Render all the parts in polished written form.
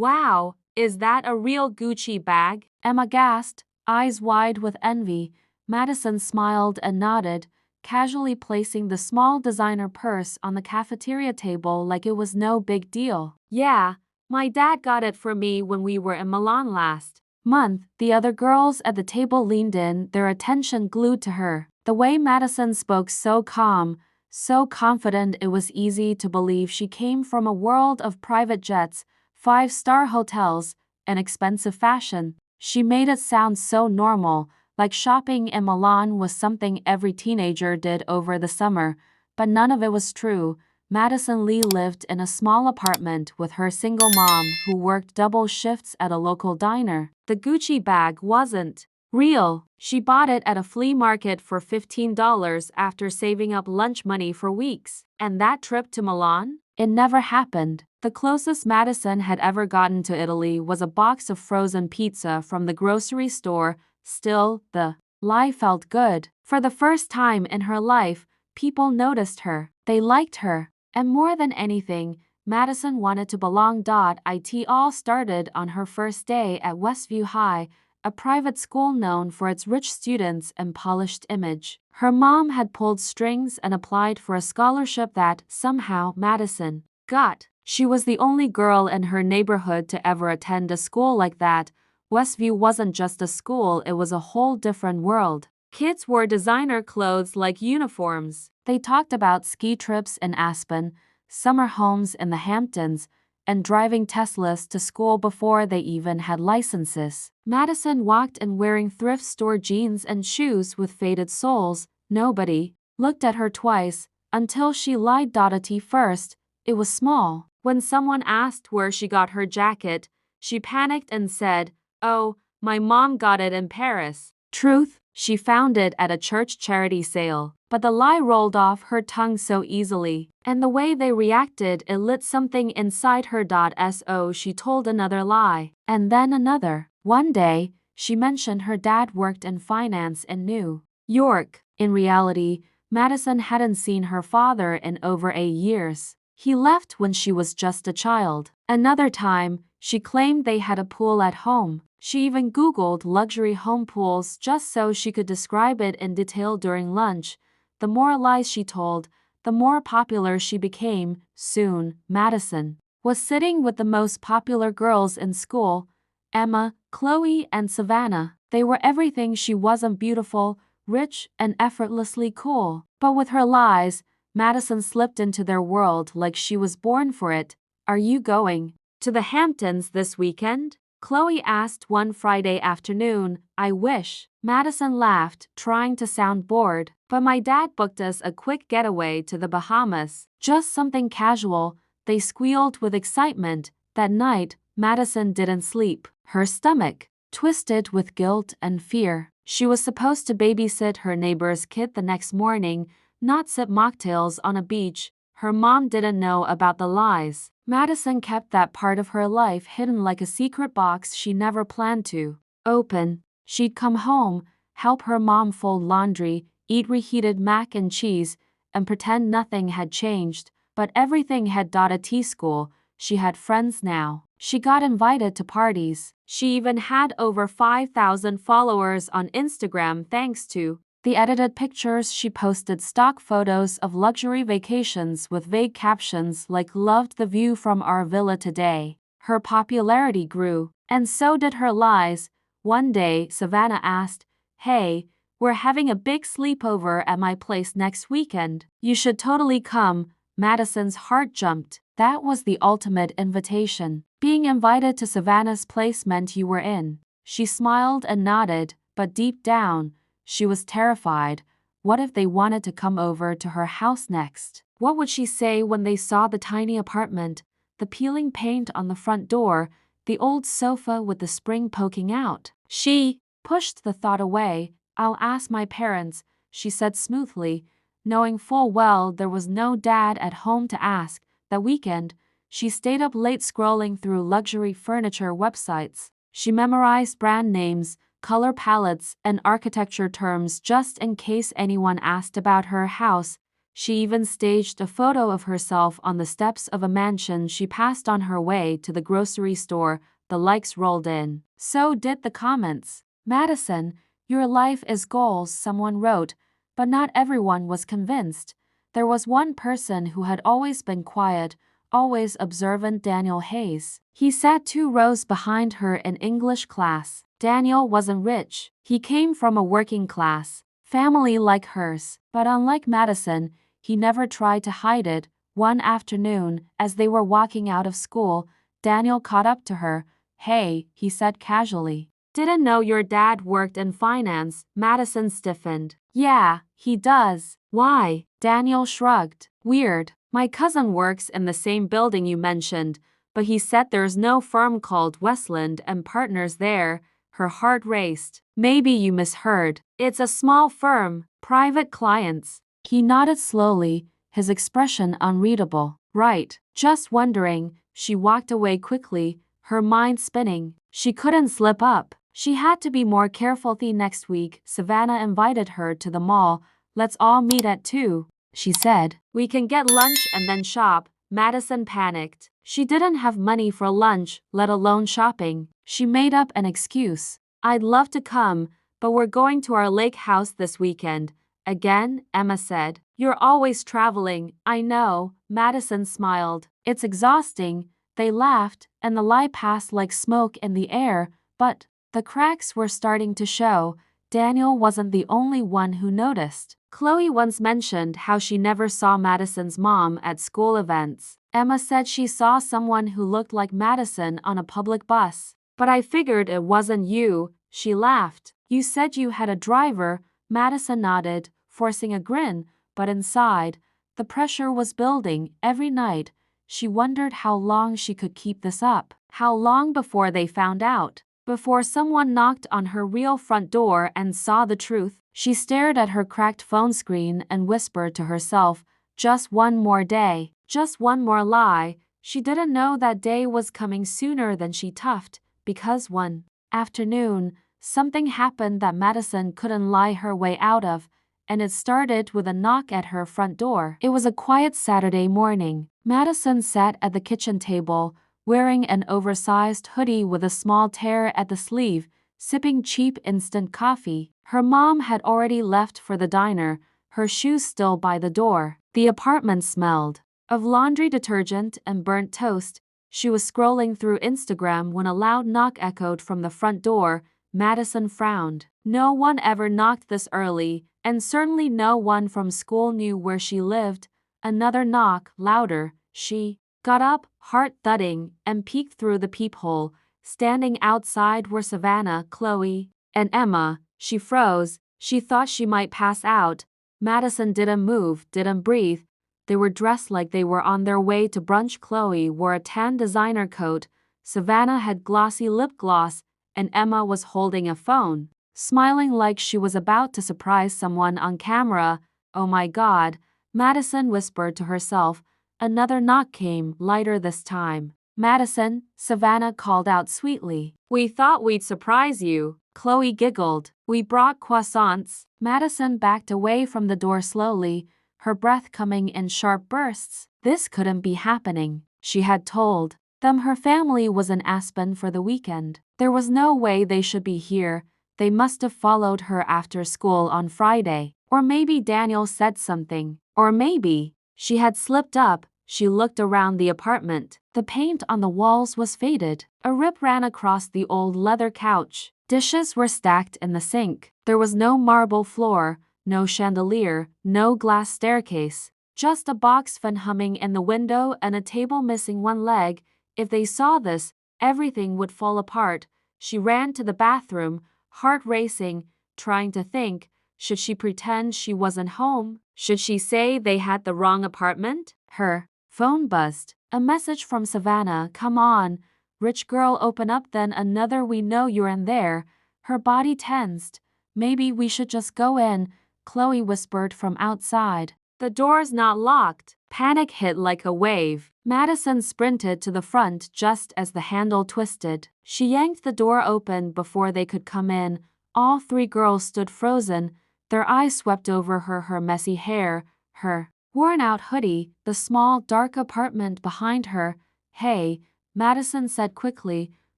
Wow, is that a real Gucci bag? Emma gasped, eyes wide with envy. Madison smiled and nodded, casually placing the small designer purse on the cafeteria table like it was no big deal. Yeah, my dad got it for me when we were in Milan last month. The other girls at the table leaned in, their attention glued to her. The way Madison spoke so calm, so confident, it was easy to believe she came from a world of private jets, five-star hotels, and expensive fashion. She made it sound so normal, like shopping in Milan was something every teenager did over the summer, but none of it was true. Madison Lee lived in a small apartment with her single mom who worked double shifts at a local diner. The Gucci bag wasn't real. She bought it at a flea market for $15 after saving up lunch money for weeks. And that trip to Milan? It never happened. The closest Madison had ever gotten to Italy was a box of frozen pizza from the grocery store. Still, the lie felt good. For the first time in her life, people noticed her. They liked her. And more than anything, Madison wanted to belong. It all started on her first day at Westview High, a private school known for its rich students and polished image. Her mom had pulled strings and applied for a scholarship that, somehow, Madison got. She was the only girl in her neighborhood to ever attend a school like that. Westview wasn't just a school, it was a whole different world. Kids wore designer clothes like uniforms. They talked about ski trips in Aspen, summer homes in the Hamptons, and driving Teslas to school before they even had licenses. Madison walked in wearing thrift store jeans and shoes with faded soles. Nobody looked at her twice until she lied. At first, it was small. When someone asked where she got her jacket, she panicked and said, "Oh, my mom got it in Paris." Truth, she found it at a church charity sale. But the lie rolled off her tongue so easily, and the way they reacted, it lit something inside her. So she told another lie, and then another. One day, she mentioned her dad worked in finance in New York. In reality, Madison hadn't seen her father in over 8 years. He left when she was just a child. Another time, she claimed they had a pool at home. She even Googled luxury home pools just so she could describe it in detail during lunch. The more lies she told, the more popular she became. Soon, Madison was sitting with the most popular girls in school: Emma, Chloe, and Savannah. They were everything she wasn't: beautiful, rich, and effortlessly cool. But with her lies, Madison slipped into their world like she was born for it. "Are you going to the Hamptons this weekend?" Chloe asked one Friday afternoon. "I wish." Madison laughed, trying to sound bored. "But my dad booked us a quick getaway to the Bahamas." "Just something casual," they squealed with excitement. That night, Madison didn't sleep. Her stomach twisted with guilt and fear. She was supposed to babysit her neighbor's kid the next morning, not sip mocktails on a beach. Her mom didn't know about the lies. Madison kept that part of her life hidden like a secret box she never planned to open. She'd come home, help her mom fold laundry, eat reheated mac and cheese, and pretend nothing had changed. But everything had. At school, she had friends now. She got invited to parties. She even had over 5,000 followers on Instagram thanks to the edited pictures. She posted stock photos of luxury vacations with vague captions like "Loved the view from our villa today." Her popularity grew, and so did her lies. One day, Savannah asked, "Hey, we're having a big sleepover at my place next weekend. You should totally come." Madison's heart jumped. That was the ultimate invitation. Being invited to Savannah's place meant you were in. She smiled and nodded, but deep down, she was terrified. What if they wanted to come over to her house next? What would she say when they saw the tiny apartment, the peeling paint on the front door, the old sofa with the spring poking out? She pushed the thought away. "I'll ask my parents," she said smoothly, knowing full well there was no dad at home to ask. That weekend, she stayed up late scrolling through luxury furniture websites. She memorized brand names, color palettes, and architecture terms just in case anyone asked about her house. She even staged a photo of herself on the steps of a mansion she passed on her way to the grocery store. The likes rolled in. So did the comments. Madison, your life is goals, someone wrote, but not everyone was convinced. There was one person who had always been quiet, always observant, Daniel Hayes. He sat 2 rows behind her in English class. Daniel wasn't rich. He came from a working class family like hers, but unlike Madison, he never tried to hide it. One afternoon, as they were walking out of school, Daniel caught up to her. "Hey," he said casually. "Didn't know your dad worked in finance." Madison stiffened. "Yeah, he does." "Why?" Daniel shrugged. "Weird. My cousin works in the same building you mentioned, but he said there's no firm called Westland and Partners there." Her heart raced. "Maybe you misheard. It's a small firm, private clients." He nodded slowly, his expression unreadable. "Right. Just wondering." She walked away quickly, her mind spinning. She couldn't slip up. She had to be more careful. The next week, Savannah invited her to the mall. "Let's all meet at 2, she said. "We can get lunch and then shop." Madison panicked. She didn't have money for lunch, let alone shopping. She made up an excuse. "I'd love to come, but we're going to our lake house this weekend." "Again?" Emma said. "You're always traveling." "I know." Madison smiled. "It's exhausting." They laughed, and the lie passed like smoke in the air, but the cracks were starting to show. Daniel wasn't the only one who noticed. Chloe once mentioned how she never saw Madison's mom at school events. Emma said she saw someone who looked like Madison on a public bus. "But I figured it wasn't you." She laughed. "You said you had a driver." Madison nodded, forcing a grin, but inside, the pressure was building. Every night, she wondered how long she could keep this up. How long before they found out? Before someone knocked on her real front door and saw the truth? She stared at her cracked phone screen and whispered to herself, just one more day, just one more lie. She didn't know that day was coming sooner than she toughed, because one afternoon, something happened that Madison couldn't lie her way out of, and it started with a knock at her front door. It was a quiet Saturday morning. Madison sat at the kitchen table, wearing an oversized hoodie with a small tear at the sleeve, sipping cheap instant coffee. Her mom had already left for the diner, her shoes still by the door. The apartment smelled of laundry detergent and burnt toast. She was scrolling through Instagram when a loud knock echoed from the front door. Madison frowned. No one ever knocked this early, and certainly no one from school knew where she lived. Another knock, louder. She got up, heart thudding, and peeked through the peephole. Standing outside were Savannah, Chloe, and Emma. She froze. She thought she might pass out. Madison didn't move, didn't breathe. They were dressed like they were on their way to brunch. Chloe wore a tan designer coat. Savannah had glossy lip gloss, and Emma was holding a phone, smiling like she was about to surprise someone on camera. "Oh my God," Madison whispered to herself. Another knock came, lighter this time. "Madison," Savannah called out sweetly. "We thought we'd surprise you." Chloe giggled. "We brought croissants." Madison backed away from the door slowly, her breath coming in sharp bursts. This couldn't be happening. She had told them her family was in Aspen for the weekend. There was no way they should be here. They must have followed her after school on Friday. Or maybe Daniel said something. Or maybe she had slipped up. She looked around the apartment. The paint on the walls was faded. A rip ran across the old leather couch. Dishes were stacked in the sink. There was no marble floor, no chandelier, no glass staircase. Just a box fan humming in the window and a table missing one leg. If they saw this, everything would fall apart. She ran to the bathroom, heart racing, trying to think. Should she pretend she wasn't home? Should she say they had the wrong apartment? Her phone buzzed. A message from Savannah. "Come on, rich girl, open up." Then another, "We know you're in there." Her body tensed. "Maybe we should just go in," Chloe whispered from outside. "The door's not locked." Panic hit like a wave. Madison sprinted to the front just as the handle twisted. She yanked the door open before they could come in. All 3 girls stood frozen, their eyes swept over her messy hair, her worn-out hoodie, the small, dark apartment behind her. Hey, Madison said quickly,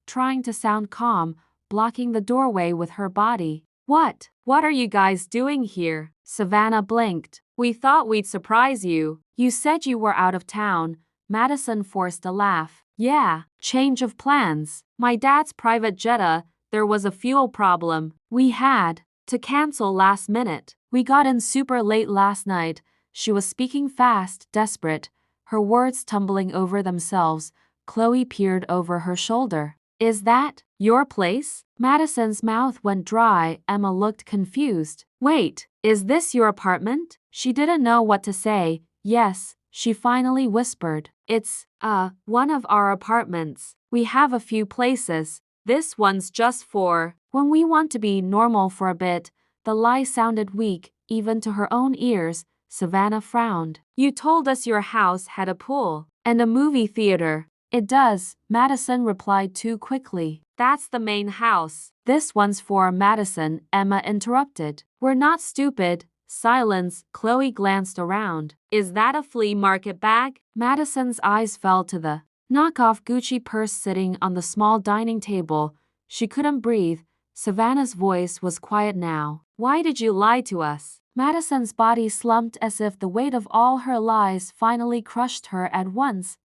trying to sound calm, blocking the doorway with her body. What? What are you guys doing here? Savannah blinked. We thought we'd surprise you. You said you were out of town. Madison forced a laugh. Yeah, change of plans. My dad's private jetta, there was a fuel problem. We had to cancel last minute. We got in super late last night. She was speaking fast, desperate, her words tumbling over themselves. Chloe peered over her shoulder. Is that your place? Madison's mouth went dry. Emma looked confused. Wait, is this your apartment? She didn't know what to say. Yes, she finally whispered. It's, one of our apartments. We have a few places. This one's just for when we want to be normal for a bit. The lie sounded weak, even to her own ears. Savannah frowned. You told us your house had a pool and a movie theater. It does, Madison replied too quickly. That's the main house. This one's for Madison, Emma interrupted. We're not stupid. Silence. Chloe glanced around. Is that a flea market bag? Madison's eyes fell to the knockoff Gucci purse sitting on the small dining table. She couldn't breathe. Savannah's voice was quiet now. Why did you lie to us? Madison's body slumped as if the weight of all her lies finally crushed her at once.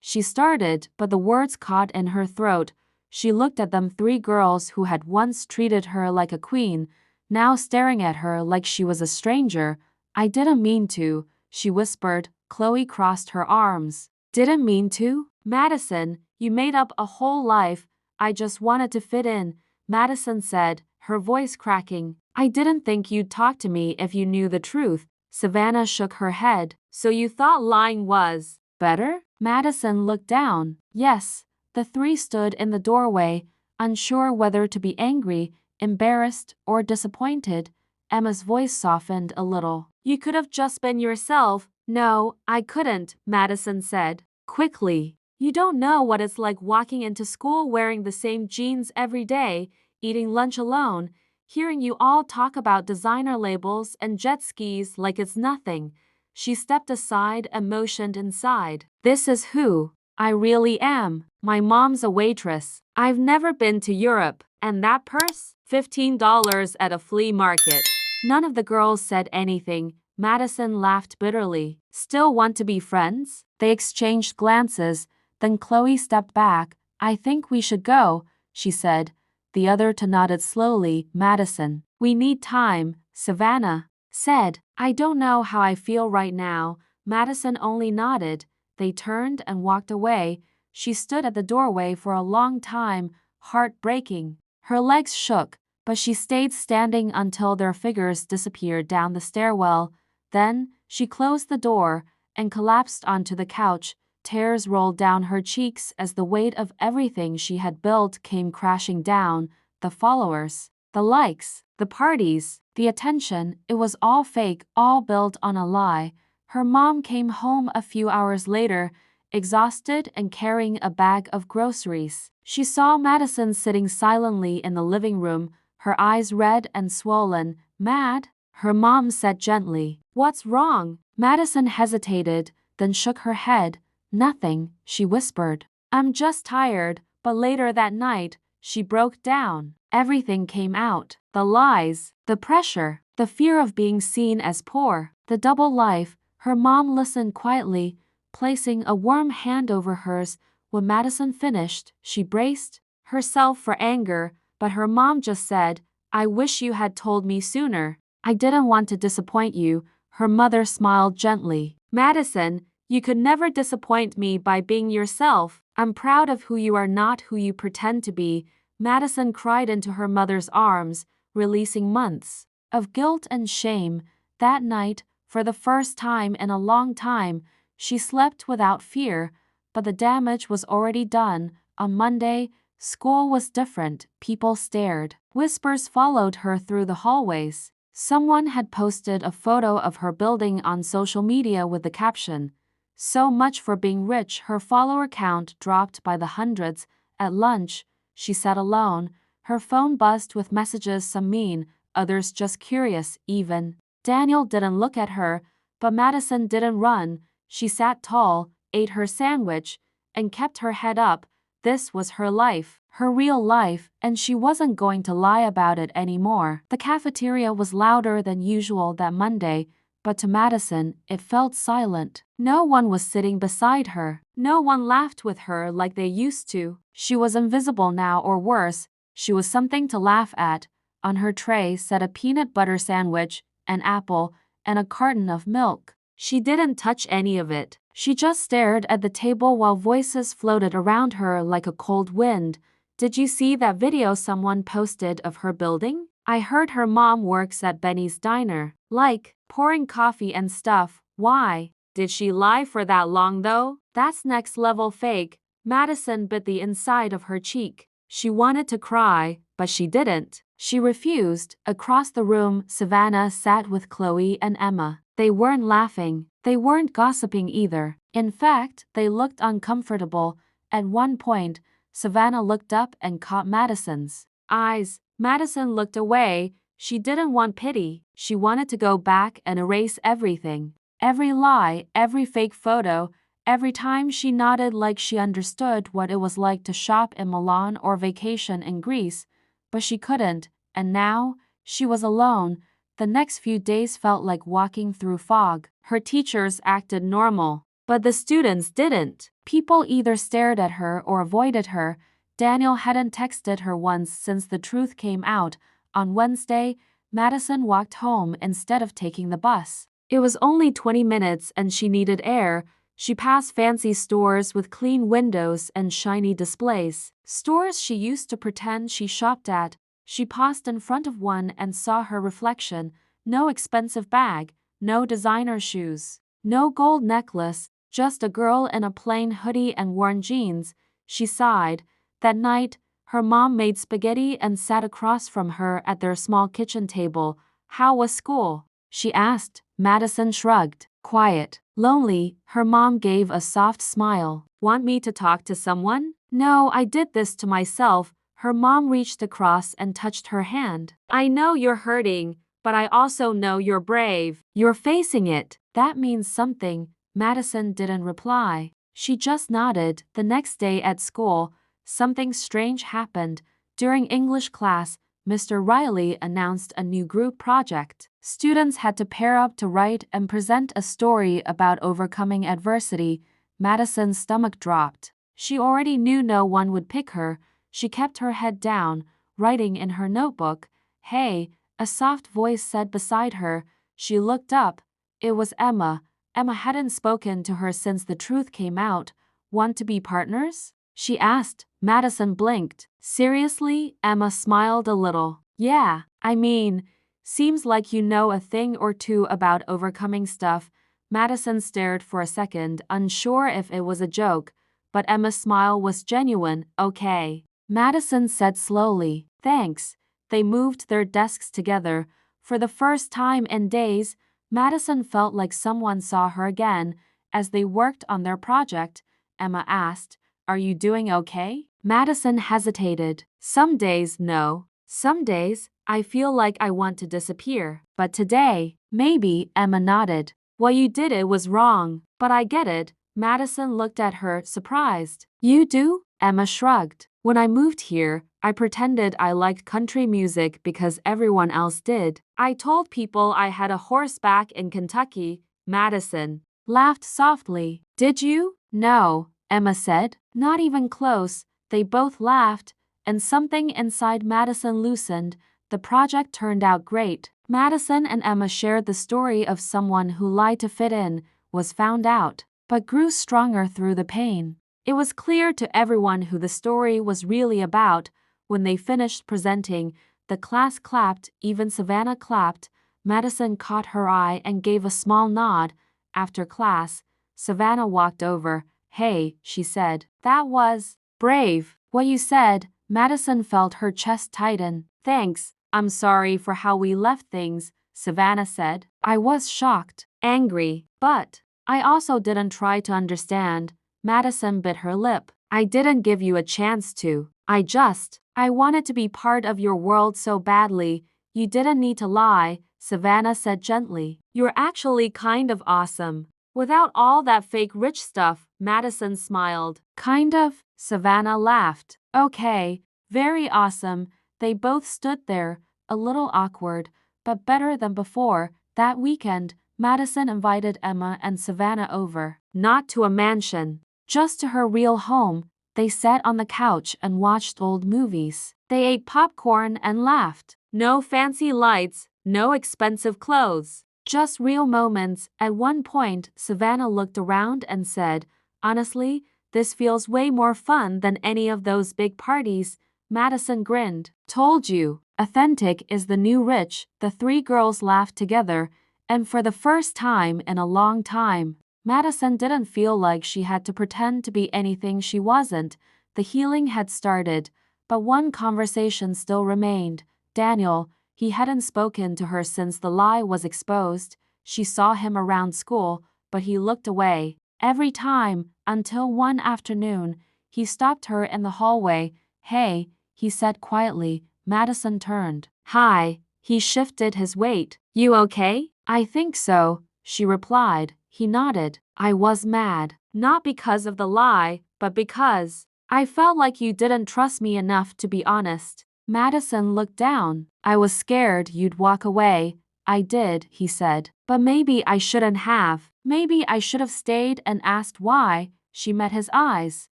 She started, but the words caught in her throat. She looked at them three girls who had once treated her like a queen, now staring at her like she was a stranger. I didn't mean to, she whispered. Chloe crossed her arms. Didn't mean to? Madison, you made up a whole life. I just wanted to fit in, Madison said, her voice cracking. I didn't think you'd talk to me if you knew the truth. Savannah shook her head. So you thought lying was better? Madison looked down. Yes. The three stood in the doorway, unsure whether to be angry, embarrassed, or disappointed. Emma's voice softened a little. You could have just been yourself. No, I couldn't, Madison said, quickly. You don't know what it's like walking into school wearing the same jeans every day, eating lunch alone, hearing you all talk about designer labels and jet skis like it's nothing. She stepped aside and motioned inside. This is who I really am. My mom's a waitress. I've never been to Europe. And that purse? $15 at a flea market. None of the girls said anything. Madison laughed bitterly. Still want to be friends? They exchanged glances. Then Chloe stepped back. I think we should go, she said. The other two nodded slowly. Madison. We need time, Savannah said. I don't know how I feel right now. Madison only nodded. They turned and walked away. She stood at the doorway for a long time, heart-breaking. Her legs shook, but she stayed standing until their figures disappeared down the stairwell. Then, she closed the door and collapsed onto the couch. Tears rolled down her cheeks as the weight of everything she had built came crashing down. The followers, the likes, the parties, the attention, it was all fake, all built on a lie. Her mom came home a few hours later, exhausted and carrying a bag of groceries. She saw Madison sitting silently in the living room, her eyes red and swollen. Mad? Her mom said gently. What's wrong? Madison hesitated, then shook her head. Nothing, she whispered. I'm just tired. But later that night, she broke down. Everything came out. The lies, the pressure, the fear of being seen as poor, the double life. Her mom listened quietly, placing a warm hand over hers. When Madison finished, she braced herself for anger, but her mom just said, I wish you had told me sooner. I didn't want to disappoint you. Her mother smiled gently. Madison, you could never disappoint me by being yourself. I'm proud of who you are, not who you pretend to be. Madison cried into her mother's arms, releasing months of guilt and shame. That night, for the first time in a long time, she slept without fear, but the damage was already done. On Monday, school was different. People stared. Whispers followed her through the hallways. Someone had posted a photo of her building on social media with the caption, "So much for being rich." Her follower count dropped by the hundreds. At lunch, she sat alone. Her phone buzzed with messages, some mean, others just curious. Even Daniel didn't look at her, But Madison didn't run. She sat tall, ate her sandwich, and kept her head up. This was her life, her real life, and she wasn't going to lie about it anymore. The cafeteria was louder than usual that Monday, but to Madison, it felt silent. No one was sitting beside her. No one laughed with her like they used to. She was invisible now, or worse, she was something to laugh at. On her tray sat a peanut butter sandwich, an apple, and a carton of milk. She didn't touch any of it. She just stared at the table while voices floated around her like a cold wind. Did you see that video someone posted of her building? I heard her mom works at Benny's diner. Like, pouring coffee and stuff. Why? Did she lie for that long though? That's next level fake. Madison bit the inside of her cheek. She wanted to cry, but she didn't. She refused. Across the room, Savannah sat with Chloe and Emma. They weren't laughing. They weren't gossiping either. In fact, they looked uncomfortable. At one point, Savannah looked up and caught Madison's eyes. Madison looked away. She didn't want pity. She wanted to go back and erase everything. Every lie, every fake photo, every time she nodded like she understood what it was like to shop in Milan or vacation in Greece. But she couldn't, and now, she was alone. The next few days felt like walking through fog. Her teachers acted normal, but the students didn't. People either stared at her or avoided her. Daniel hadn't texted her once since the truth came out. On Wednesday, Madison walked home instead of taking the bus. It was only 20 minutes and she needed air. She passed fancy stores with clean windows and shiny displays. Stores she used to pretend she shopped at. She paused in front of one and saw her reflection. No expensive bag, no designer shoes, no gold necklace, just a girl in a plain hoodie and worn jeans. She sighed. That night, her mom made spaghetti and sat across from her at their small kitchen table. How was school? She asked. Madison shrugged. Quiet. Lonely. Her mom gave a soft smile. Want me to talk to someone? No, I did this to myself. Her mom reached across and touched her hand. I know you're hurting, but I also know you're brave. You're facing it. That means something. Madison didn't reply. She just nodded. The next day at school, something strange happened. During English class, Mr. Riley announced a new group project. Students had to pair up to write and present a story about overcoming adversity. Madison's stomach dropped. She already knew no one would pick her. She kept her head down, writing in her notebook. Hey, a soft voice said beside her. She looked up. It was Emma. Emma hadn't spoken to her since the truth came out. Want to be partners? She asked. Madison blinked. Seriously? Emma smiled a little. Yeah, I mean, seems like you know a thing or two about overcoming stuff. Madison stared for a second, unsure if it was a joke, but Emma's smile was genuine. Okay. Madison said slowly. Thanks. They moved their desks together. For the first time in days, Madison felt like someone saw her again. As they worked on their project, Emma asked, Are you doing okay? Madison hesitated. Some days, no. Some days, I feel like I want to disappear. But today, maybe. Emma nodded. What you did it was wrong, but I get it. Madison looked at her, surprised. You do? Emma shrugged. When I moved here, I pretended I liked country music because everyone else did. I told people I had a horse back in Kentucky. Madison laughed softly. Did you? No, Emma said. Not even close. They both laughed, and something inside Madison loosened. The project turned out great. Madison and Emma shared the story of someone who lied to fit in, was found out, but grew stronger through the pain. It was clear to everyone who the story was really about. When they finished presenting, the class clapped, even Savannah clapped. Madison caught her eye and gave a small nod. After class, Savannah walked over. Hey, she said. That was brave. What you said. Madison felt her chest tighten. Thanks. I'm sorry for how we left things, Savannah said. I was shocked, angry, but I also didn't try to understand. Madison bit her lip. I didn't give you a chance to. I wanted to be part of your world so badly. You didn't need to lie. Savannah said gently. You're actually kind of awesome. Without all that fake rich stuff, Madison smiled. Kind of, Savannah laughed. Okay, very awesome. They both stood there, a little awkward, but better than before. That weekend, Madison invited Emma and Savannah over. Not to a mansion. Just to her real home. They sat on the couch and watched old movies. They ate popcorn and laughed. No fancy lights, no expensive clothes. Just real moments. At one point, Savannah looked around and said, honestly, this feels way more fun than any of those big parties. Madison grinned. Told you. Authentic is the new rich. The three girls laughed together, and for the first time in a long time, Madison didn't feel like she had to pretend to be anything she wasn't. The healing had started, but one conversation still remained. Daniel. He hadn't spoken to her since the lie was exposed. She saw him around school, but he looked away. Every time, until one afternoon, he stopped her in the hallway. Hey, he said quietly. Madison turned. Hi. He shifted his weight. You okay? I think so, she replied. He nodded. I was mad. Not because of the lie, but because I felt like you didn't trust me enough to be honest. Madison looked down. I was scared you'd walk away. I did, he said. But maybe I shouldn't have. Maybe I should have stayed and asked why. She met his eyes.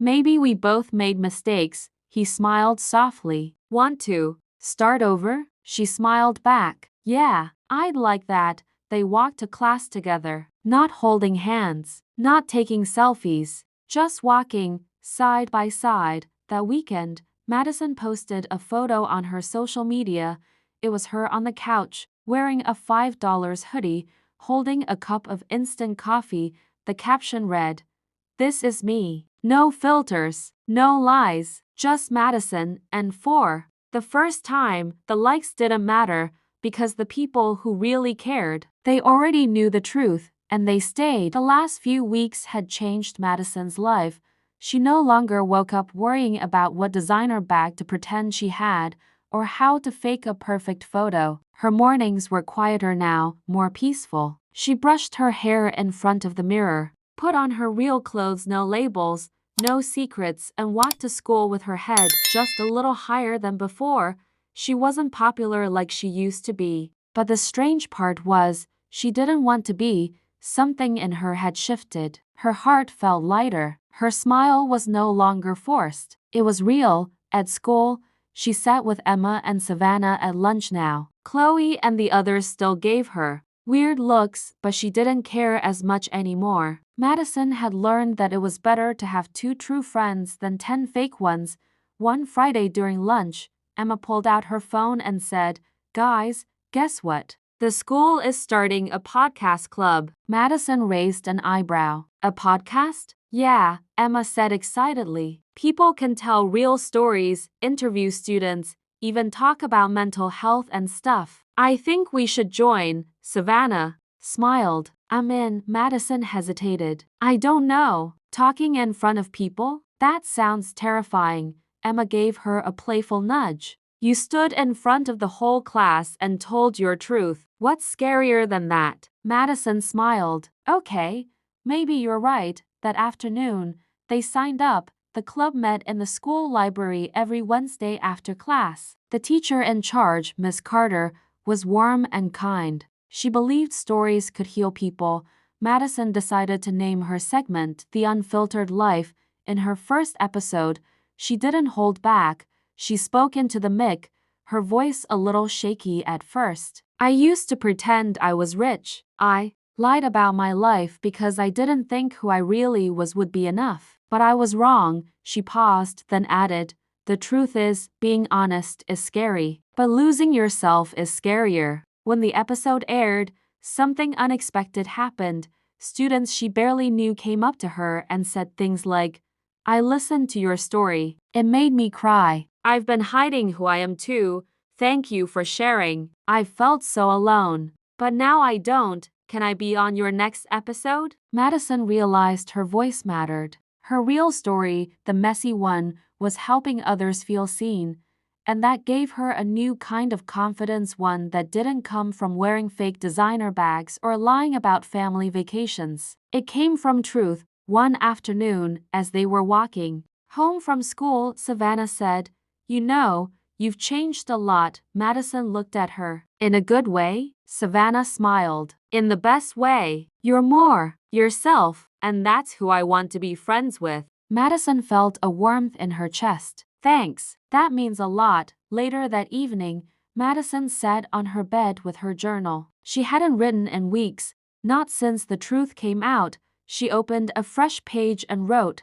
Maybe we both made mistakes. He smiled softly. Want to start over? She smiled back. Yeah, I'd like that. They walked to class together, not holding hands, not taking selfies, just walking, side by side. That weekend, Madison posted a photo on her social media. It was her on the couch, wearing a $5 hoodie, holding a cup of instant coffee. The caption read, "This is me. No filters, no lies, just Madison." And for the first time, the likes didn't matter, because the people who really cared, they already knew the truth, and they stayed. The last few weeks had changed Madison's life. She no longer woke up worrying about what designer bag to pretend she had, or how to fake a perfect photo. Her mornings were quieter now, more peaceful. She brushed her hair in front of the mirror, put on her real clothes, no labels, no secrets, and walked to school with her head just a little higher than before. She wasn't popular like she used to be, but the strange part was, she didn't want to be. Something in her had shifted. Her heart felt lighter. Her smile was no longer forced. It was real. At school, she sat with Emma and Savannah at lunch now. Chloe and the others still gave her weird looks, but she didn't care as much anymore. Madison had learned that it was better to have 2 true friends than 10 fake ones. One Friday during lunch, Emma pulled out her phone and said, "Guys, guess what? The school is starting a podcast club." Madison raised an eyebrow. A podcast? Yeah, Emma said excitedly. People can tell real stories, interview students, even talk about mental health and stuff. I think we should join. Savannah smiled. I'm in. Madison hesitated. I don't know. Talking in front of people? That sounds terrifying. Emma gave her a playful nudge. You stood in front of the whole class and told your truth. What's scarier than that? Madison smiled. Okay, maybe you're right. That afternoon, they signed up. The club met in the school library every Wednesday after class. The teacher in charge, Miss Carter, was warm and kind. She believed stories could heal people. Madison decided to name her segment The Unfiltered Life. In her first episode, she didn't hold back. She spoke into the mic, her voice a little shaky at first. I used to pretend I was rich. I lied about my life because I didn't think who I really was would be enough. But I was wrong. She paused, then added, the truth is, being honest is scary, but losing yourself is scarier. When the episode aired, something unexpected happened. Students she barely knew came up to her and said things like, I listened to your story. It made me cry. I've been hiding who I am too. Thank you for sharing. I felt so alone. But now I don't. Can I be on your next episode? Madison realized her voice mattered. Her real story, the messy one, was helping others feel seen. and that gave her a new kind of confidence, one that didn't come from wearing fake designer bags or lying about family vacations. It came from truth. One afternoon, as they were walking home from school, Savannah said, "You know, you've changed a lot." Madison looked at her. "In a good way?" Savannah smiled. "In the best way. You're more yourself, and that's who I want to be friends with." Madison felt a warmth in her chest. "Thanks, that means a lot." Later that evening, Madison sat on her bed with her journal. She hadn't written in weeks, not since the truth came out. She opened a fresh page and wrote,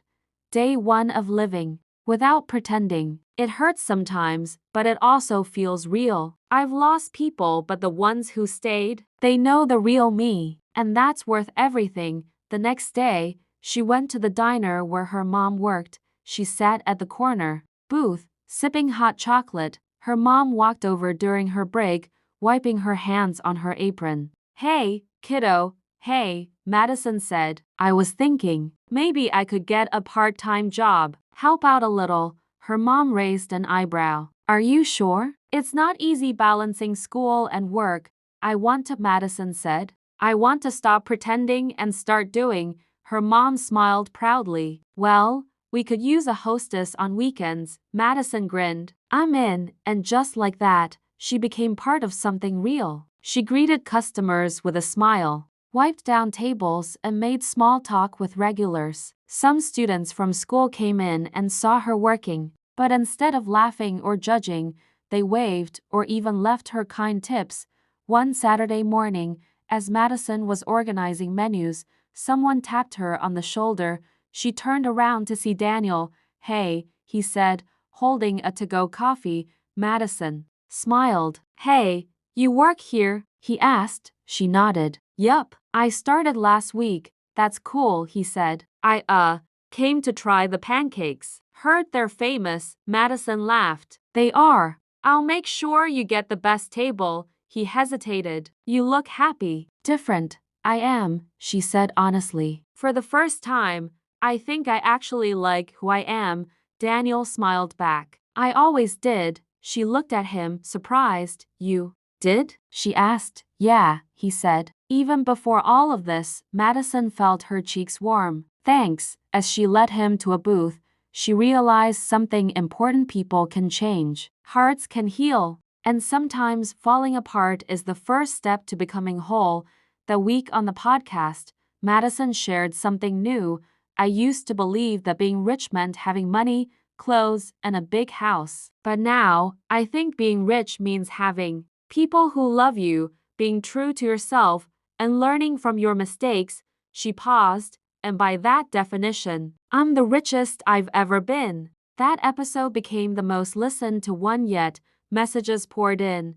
"Day 1 of living, without pretending. It hurts sometimes, but it also feels real. I've lost people, but the ones who stayed, they know the real me, and that's worth everything." The next day, she went to the diner where her mom worked. She sat at the corner booth, sipping hot chocolate. Her mom walked over during her break, wiping her hands on her apron. "Hey, kiddo." "Hey," Madison said. "I was thinking, maybe I could get a part-time job. Help out a little." Her mom raised an eyebrow. "Are you sure? It's not easy balancing school and work." "I want to," Madison said. "I want to stop pretending and start doing." Her mom smiled proudly. "Well, we could use a hostess on weekends." Madison grinned. "I'm in." And just like that, she became part of something real. She greeted customers with a smile, wiped down tables, and made small talk with regulars. Some students from school came in and saw her working, but instead of laughing or judging, they waved or even left her kind tips. One Saturday morning, as Madison was organizing menus, someone tapped her on the shoulder. She turned around to see Daniel. "Hey," he said, holding a to-go coffee. Madison smiled. "Hey, you work here?" he asked. She nodded. "Yup, I started last week." "That's cool," he said. I came to try the pancakes. Heard they're famous." Madison laughed. "They are. I'll make sure you get the best table." He hesitated. "You look happy." "Different. I am," she said honestly. "For the first time, I think I actually like who I am." Daniel smiled back. "I always did." She looked at him, surprised. "You did?" she asked. "Yeah," he said. Even before all of this, Madison felt her cheeks warm. "Thanks." As she led him to a booth, she realized something important: people can change, hearts can heal, and sometimes falling apart is the first step to becoming whole. That week on the podcast, Madison shared something new. "I used to believe that being rich meant having money, clothes, and a big house. But now, I think being rich means having people who love you, being true to yourself, and learning from your mistakes." She paused, "And by that definition, I'm the richest I've ever been." That episode became the most listened to one yet. Messages poured in.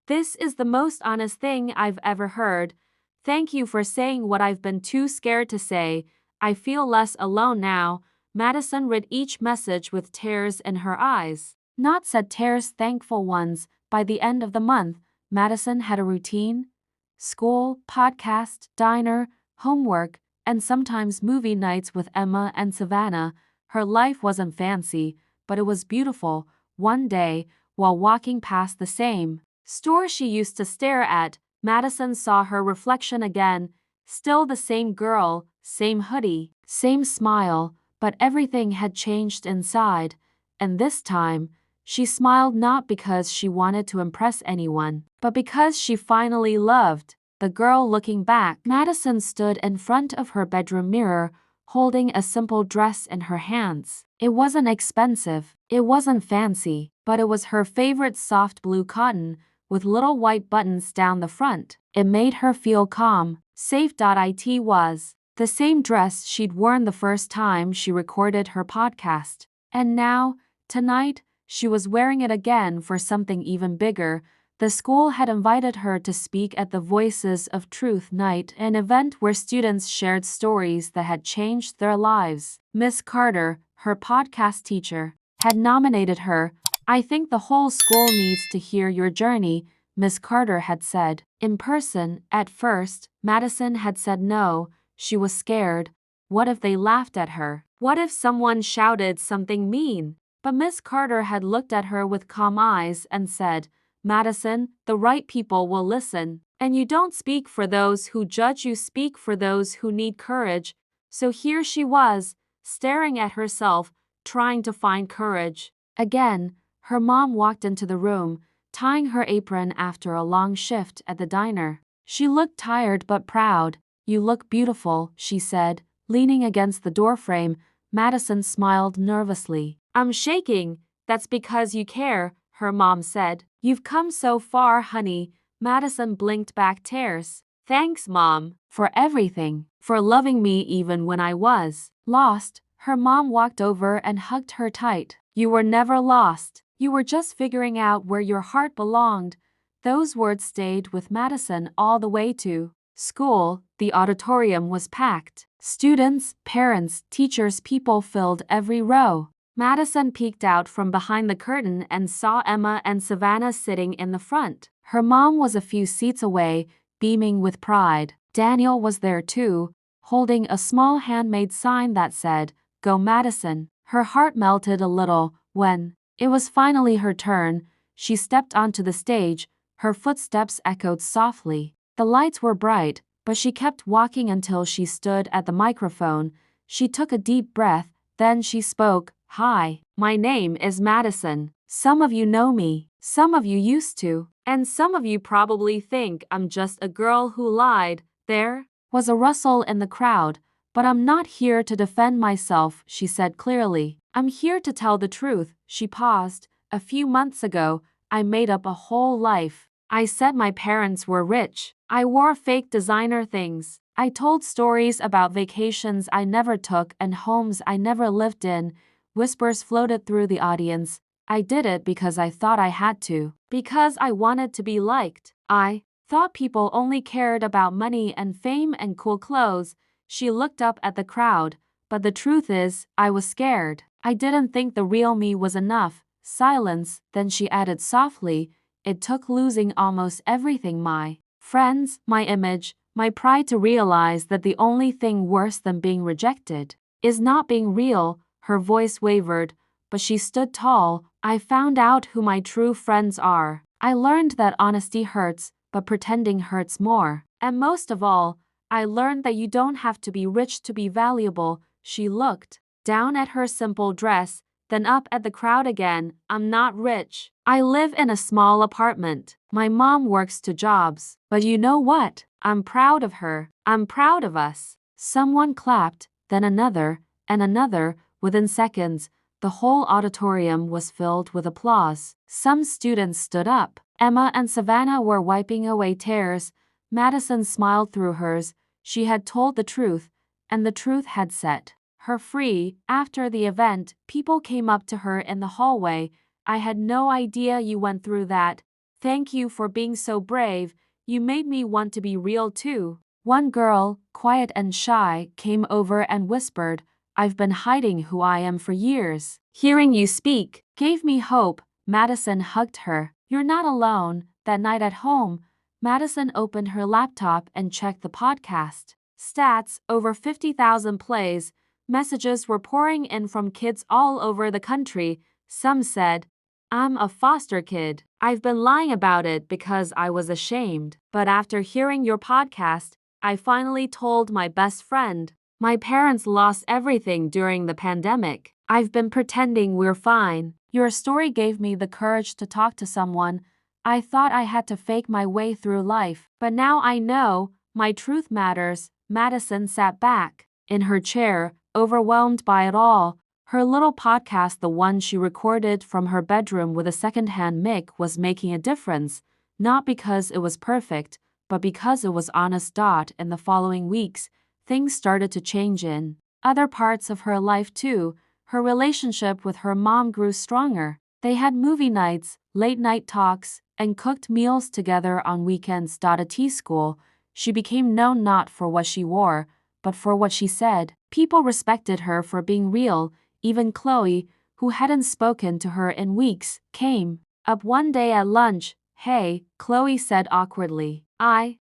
"This is the most honest thing I've ever heard. Thank you for saying what I've been too scared to say. I feel less alone now." Madison read each message with tears in her eyes. Not sad tears, thankful ones. By the end of the month, Madison had a routine: school, podcast, diner, homework, and sometimes movie nights with Emma and Savannah. Her life wasn't fancy, but it was beautiful. One day, while walking past the same store she used to stare at, Madison saw her reflection again. Still the same girl, same hoodie, same smile, but everything had changed inside. And this time, she smiled not because she wanted to impress anyone, but because she finally loved. The girl looking back, Madison stood in front of her bedroom mirror, holding a simple dress in her hands. It wasn't expensive, it wasn't fancy, but it was her favorite soft blue cotton, with little white buttons down the front. It made her feel calm, safe. It was the same dress she'd worn the first time she recorded her podcast. And now, tonight, she was wearing it again for something even bigger. The school had invited her to speak at the Voices of Truth Night, an event where students shared stories that had changed their lives. Miss Carter, her podcast teacher, had nominated her. "I think the whole school needs to hear your journey," Miss Carter had said. In person, at first, Madison had said no. She was scared. What if they laughed at her? What if someone shouted something mean? But Miss Carter had looked at her with calm eyes and said, "Madison, the right people will listen. And you don't speak for those who judge, you speak for those who need courage." So here she was, staring at herself, trying to find courage. Again, her mom walked into the room, tying her apron after a long shift at the diner. She looked tired but proud. "You look beautiful," she said, leaning against the doorframe. Madison smiled nervously. "I'm shaking." "That's because you care," her mom said. "You've come so far, honey." Madison blinked back tears. "Thanks, Mom, for everything, for loving me even when I was lost." Her mom walked over and hugged her tight. "You were never lost. You were just figuring out where your heart belonged." Those words stayed with Madison all the way to school. The auditorium was packed. Students, parents, teachers, people filled every row. Madison peeked out from behind the curtain and saw Emma and Savannah sitting in the front. Her mom was a few seats away, beaming with pride. Daniel was there too, holding a small handmade sign that said, "Go Madison." Her heart melted a little when it was finally her turn. She stepped onto the stage. Her footsteps echoed softly. The lights were bright, but she kept walking until she stood at the microphone. She took a deep breath, then she spoke. "Hi, my name is Madison. Some of you know me, some of you used to, and some of you probably think I'm just a girl who lied." There was a rustle in the crowd. "But I'm not here to defend myself," she said clearly. "I'm here to tell the truth." She paused. "A few months ago, I made up a whole life. I said my parents were rich. I wore fake designer things. I told stories about vacations I never took and homes I never lived in." Whispers floated through the audience. "I did it because I thought I had to. Because I wanted to be liked. I thought people only cared about money and fame and cool clothes." She looked up at the crowd. "But the truth is, I was scared. I didn't think the real me was enough." Silence, then she added softly, "It took losing almost everything, my friends, my image, my pride, to realize that the only thing worse than being rejected is not being real." Her voice wavered, but she stood tall. "I found out who my true friends are. I learned that honesty hurts, but pretending hurts more. And most of all, I learned that you don't have to be rich to be valuable." She looked down at her simple dress, then up at the crowd again. "I'm not rich. I live in a small apartment. My mom works 2 jobs. But you know what? I'm proud of her. I'm proud of us." Someone clapped, then another, and another. Within seconds, the whole auditorium was filled with applause. Some students stood up. Emma and Savannah were wiping away tears. Madison smiled through hers. She had told the truth, and the truth had set her free. After the event, people came up to her in the hallway. "I had no idea you went through that. Thank you for being so brave. You made me want to be real too." One girl, quiet and shy, came over and whispered, "I've been hiding who I am for years. Hearing you speak gave me hope." Madison hugged her. "You're not alone." That night at home, Madison opened her laptop and checked the podcast stats. Over 50,000 plays. Messages were pouring in from kids all over the country. Some said, "I'm a foster kid. I've been lying about it because I was ashamed. But after hearing your podcast, I finally told my best friend. My parents lost everything during the pandemic. I've been pretending we're fine. Your story gave me the courage to talk to someone. I thought I had to fake my way through life. But now I know my truth matters." Madison sat back in her chair, overwhelmed by it all. Her little podcast, the one she recorded from her bedroom with a secondhand mic, was making a difference, not because it was perfect, but because it was honest. In the following weeks, things started to change in other parts of her life too. Her relationship with her mom grew stronger. They had movie nights, late-night talks, and cooked meals together on weekends. At T-school, she became known not for what she wore, but for what she said. People respected her for being real. Even Chloe, who hadn't spoken to her in weeks, came up one day at lunch. "Hey," Chloe said awkwardly. "I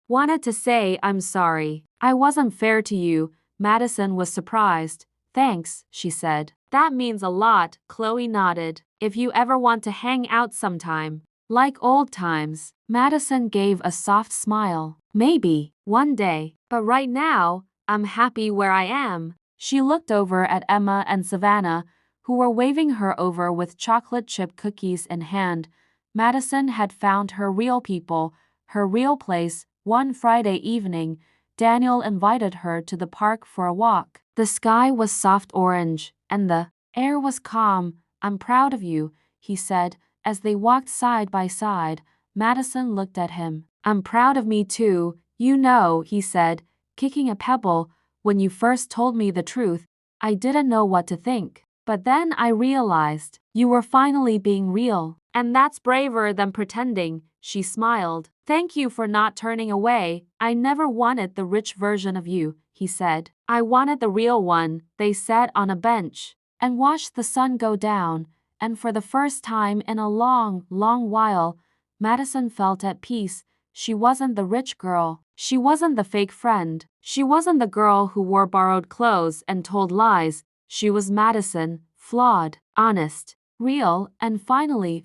wanted to say I'm sorry. I wasn't fair to you." Madison was surprised. "Thanks," she said. That means a lot, Chloe nodded. If you ever want to hang out sometime. Like old times, Madison gave a soft smile. Maybe, one day. But right now, I'm happy where I am. She looked over at Emma and Savannah, who were waving her over with chocolate chip cookies in hand. Madison had found her real people, her real place. One Friday evening, Daniel invited her to the park for a walk. The sky was soft orange, and the air was calm. I'm proud of you, he said, as they walked side by side. Madison looked at him. I'm proud of me too, you know, he said, kicking a pebble. When you first told me the truth, I didn't know what to think. But then I realized you were finally being real. And that's braver than pretending, she smiled. Thank you for not turning away. I never wanted the rich version of you, he said. I wanted the real one. They sat on a bench and watched the sun go down, and for the first time in a long, long while, Madison felt at peace. She wasn't the rich girl. She wasn't the fake friend. She wasn't the girl who wore borrowed clothes and told lies. She was Madison, flawed, honest, real, and finally,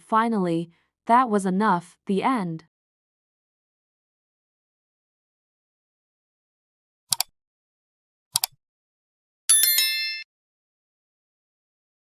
that was enough. The end.